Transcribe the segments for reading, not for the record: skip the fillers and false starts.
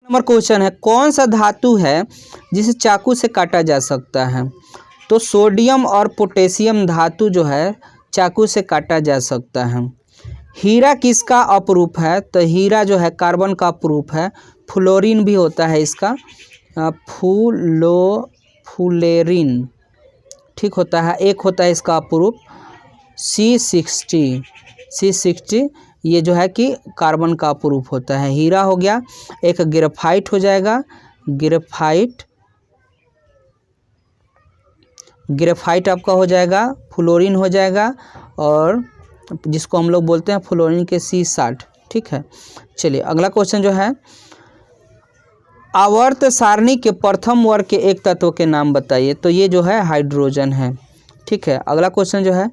Number question है, कौन सा धातु है जिसे चाकू से काटा जा सकता है? तो सोडियम और पोटेशियम धातु जो है चाकू से काटा जा सकता है। हीरा किसका अपरूप है? तो हीरा जो है कार्बन का अपरूप है। फ्लोरीन भी होता है इसका, फुलेरिन, ठीक होता है। एक होता है इसका अपरूप C60, ये जो है कि कार्बन का अपरूप होता है। हीरा हो गया, एक ग्रेफाइट हो जाएगा, ग्रेफाइट आपका हो जाएगा, फ्लोरीन हो जाएगा, और जिसको हम लोग बोलते हैं फ्लोरीन के C60, ठीक है। चलिए अगला क्वेश्चन जो है, आवर्त सारणी के प्रथम वर्ग के एक तत्व के नाम बताइए। तो ये जो है हाइड्रोजन है, ठीक है। अगला क्वेश्चन जो है,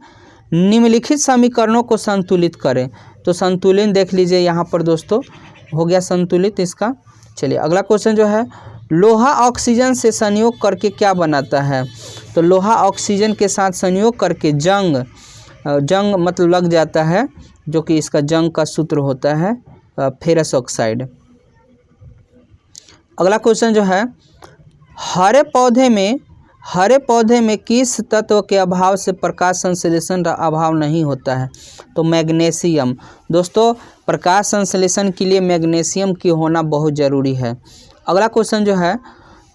निम्नलिखित समीकरणों को संतुलित करें। तो संतुलन देख लीजिए यहाँ पर दोस्तों, हो गया संतुलित इसका। चलिए अगला क्वेश्चन जो है, लोहा ऑक्सीजन से संयोग करके क्या बनाता है? तो लोहा ऑक्सीजन के साथ संयोग करके जंग मतलब लग जाता है, जो कि इसका जंग का सूत्र होता है फेरस ऑक्साइड। अगला क्वेश्चन जो है, हरे पौधे में किस तत्व के अभाव से प्रकाश संश्लेषण का अभाव नहीं होता है? तो मैग्नीशियम। दोस्तों प्रकाश संश्लेषण के लिए मैग्नीशियम की होना बहुत ज़रूरी है। अगला क्वेश्चन जो है,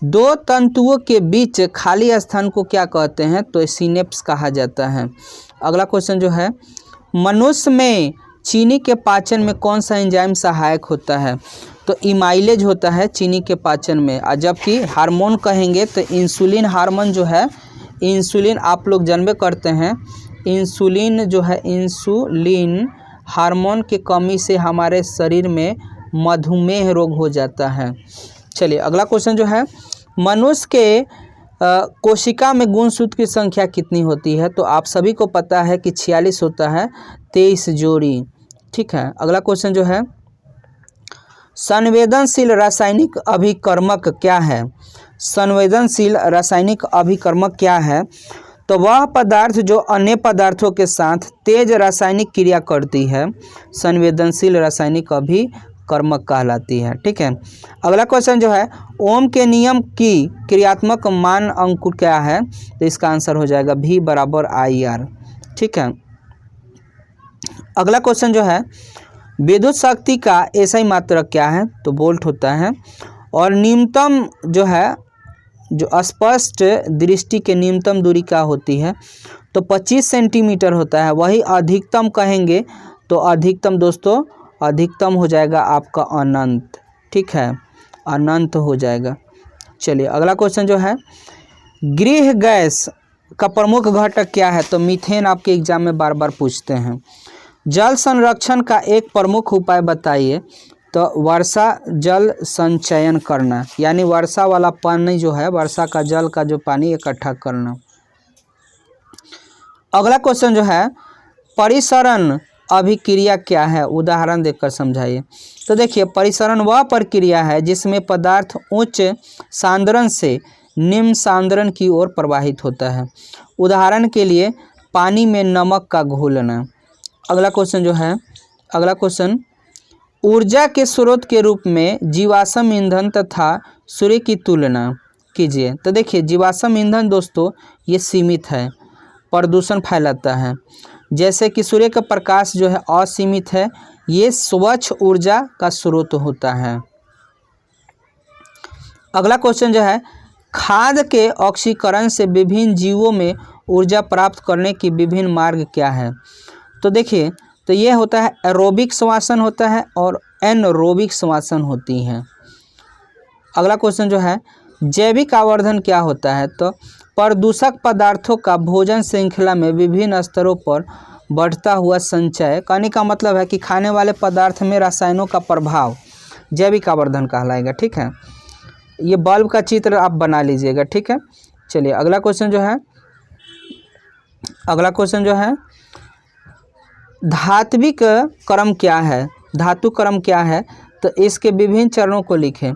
दो तंतुओं के बीच खाली स्थान को क्या कहते हैं? तो सिनेप्स कहा जाता है। अगला क्वेश्चन जो है, मनुष्य में चीनी के पाचन में कौन सा एंजाइम सहायक होता है? तो इमाइलेज होता है चीनी के पाचन में। और जबकि हार्मोन कहेंगे तो इंसुलिन हार्मोन जो है, इंसुलिन आप लोग जानबे करते हैं, इंसुलिन जो है, इंसुलिन हार्मोन की कमी से हमारे शरीर में मधुमेह रोग हो जाता है। चलिए अगला क्वेश्चन जो है, मनुष्य के कोशिका में गुणसूत्र की संख्या कितनी होती है? तो आप सभी को पता है कि 46 होता है, 23 जोड़ी, ठीक है। अगला क्वेश्चन जो है, संवेदनशील रासायनिक अभिकर्मक क्या है? संवेदनशील रासायनिक अभिकर्मक क्या है? तो वह पदार्थ जो अन्य पदार्थों के साथ तेज रासायनिक क्रिया करती है, संवेदनशील रासायनिक अभिकर्मक कहलाती है, ठीक है। अगला क्वेश्चन जो है, ओम के नियम की क्रियात्मक मान अंक क्या है? तो इसका आंसर हो जाएगा V = IR, ठीक है। अगला क्वेश्चन जो है, विद्युत शक्ति का SI मात्रक क्या है? तो वोल्ट होता है। और न्यूनतम जो है, जो स्पष्ट दृष्टि के न्यूनतम दूरी क्या होती है? तो 25 सेंटीमीटर होता है। वही अधिकतम कहेंगे तो अधिकतम दोस्तों, अधिकतम हो जाएगा आपका अनंत, ठीक है, अनंत हो जाएगा। चलिए अगला क्वेश्चन जो है, गृह गैस का प्रमुख घटक क्या है? तो मीथेन आपके एग्जाम में बार बार पूछते हैं। जल संरक्षण का एक प्रमुख उपाय बताइए। तो वर्षा जल संचयन करना, यानी वर्षा वाला पानी जो है, वर्षा का जल का जो पानी इकट्ठा करना। अगला क्वेश्चन जो है, परिसरण अभिक्रिया क्या है? उदाहरण देकर समझाइए। तो देखिए, परिसरण वह प्रक्रिया है जिसमें पदार्थ उच्च सांद्रण से निम्न सांद्रण की ओर प्रवाहित होता है। उदाहरण के लिए पानी में नमक का घोलना। अगला क्वेश्चन जो है, अगला क्वेश्चन, ऊर्जा के स्रोत के रूप में जीवाश्म ईंधन तथा सूर्य की तुलना कीजिए। तो देखिए, जीवाश्म ईंधन दोस्तों ये सीमित है, प्रदूषण फैलाता है, जैसे कि सूर्य का प्रकाश जो है असीमित है, ये स्वच्छ ऊर्जा का स्रोत होता है। अगला क्वेश्चन जो है, खाद्य के ऑक्सीकरण से विभिन्न जीवों में ऊर्जा प्राप्त करने की विभिन्न मार्ग क्या है? तो देखिए, तो ये होता है एरोबिक श्वसन होता है और एनरोबिक श्वसन होती है। अगला क्वेश्चन जो है, जैविक आवर्धन क्या होता है? तो प्रदूषक पदार्थों का भोजन श्रृंखला में विभिन्न स्तरों पर बढ़ता हुआ संचय, कहने का मतलब है कि खाने वाले पदार्थ में रसायनों का प्रभाव जैविक आवर्धन कहलाएगा, ठीक है। ये बल्ब का चित्र आप बना लीजिएगा, ठीक है। चलिए अगला क्वेश्चन जो है, अगला क्वेश्चन जो है, धात्विक क्रम क्या है? धातु क्रम क्या है? तो इसके विभिन्न चरणों को लिखें।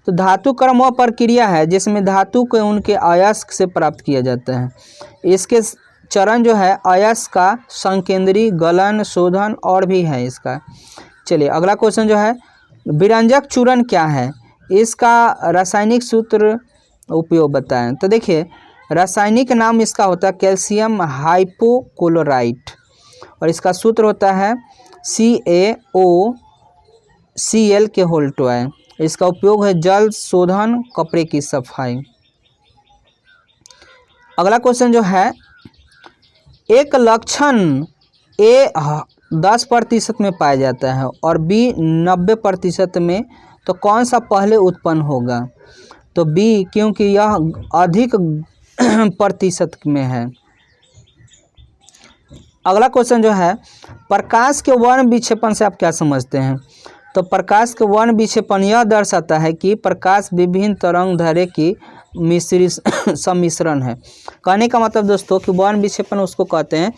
तो धातु क्रम वह प्रक्रिया है जिसमें धातु को उनके अयस्क से प्राप्त किया जाता है। इसके चरण जो है, अयस्क का संकेंद्री, गलन, शोधन और भी है इसका। चलिए अगला क्वेश्चन जो है, विरंजक चूर्ण क्या है? इसका रासायनिक सूत्र उपयोग बताएं। तो देखिए रासायनिक नाम इसका होता है कैल्शियम हाइपोक्लोराइट और इसका सूत्र होता है CaOCl के होल टू। इसका उपयोग है जल शोधन, कपड़े की सफाई। अगला क्वेश्चन जो है, एक लक्षण A 10% में पाया जाता है और B 90% में, तो कौन सा पहले उत्पन्न होगा? तो B, क्योंकि यह अधिक प्रतिशत में है। अगला क्वेश्चन जो है, प्रकाश के वर्ण विक्षेपण से आप क्या समझते हैं? तो प्रकाश के वर्ण विक्षेपण यह दर्शाता है कि प्रकाश विभिन्न तरंग दैर्ध्य की सम्मिश्रण है। कहने का मतलब दोस्तों कि वर्ण विक्षेपण उसको कहते हैं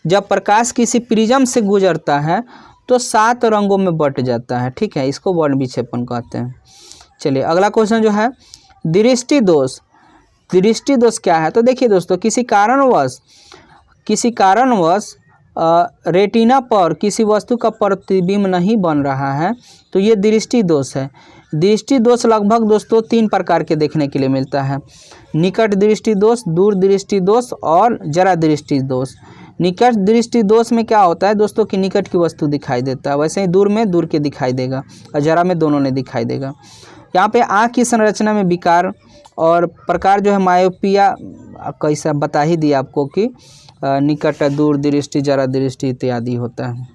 जब प्रकाश किसी प्रिज्म से गुजरता है तो 7 रंगों में बट जाता है, ठीक है, इसको वर्ण विक्षेपण कहते हैं। चलिए अगला क्वेश्चन जो है, दृष्टि दोष। दृष्टि दोष क्या है? तो देखिए दोस्तों, किसी कारणवश रेटिना पर किसी वस्तु का प्रतिबिंब नहीं बन रहा है तो ये दृष्टि दोष है। दृष्टि दोष लगभग दोस्तों 3 प्रकार के देखने के लिए मिलता है, निकट दृष्टि दोष, दूर दृष्टि दोष और जरा दृष्टि दोष। निकट दृष्टि दोष में क्या होता है दोस्तों कि निकट की वस्तु दिखाई देता है, वैसे ही दूर में दूर के दिखाई देगा और जरा में दोनों ने दिखाई देगा। यहाँ पे आँख की संरचना में विकार और प्रकार जो है मायोपिया कैसा बता ही दिया आपको कि निकट, दूर दृष्टि, जरा दृष्टि इत्यादि होता है।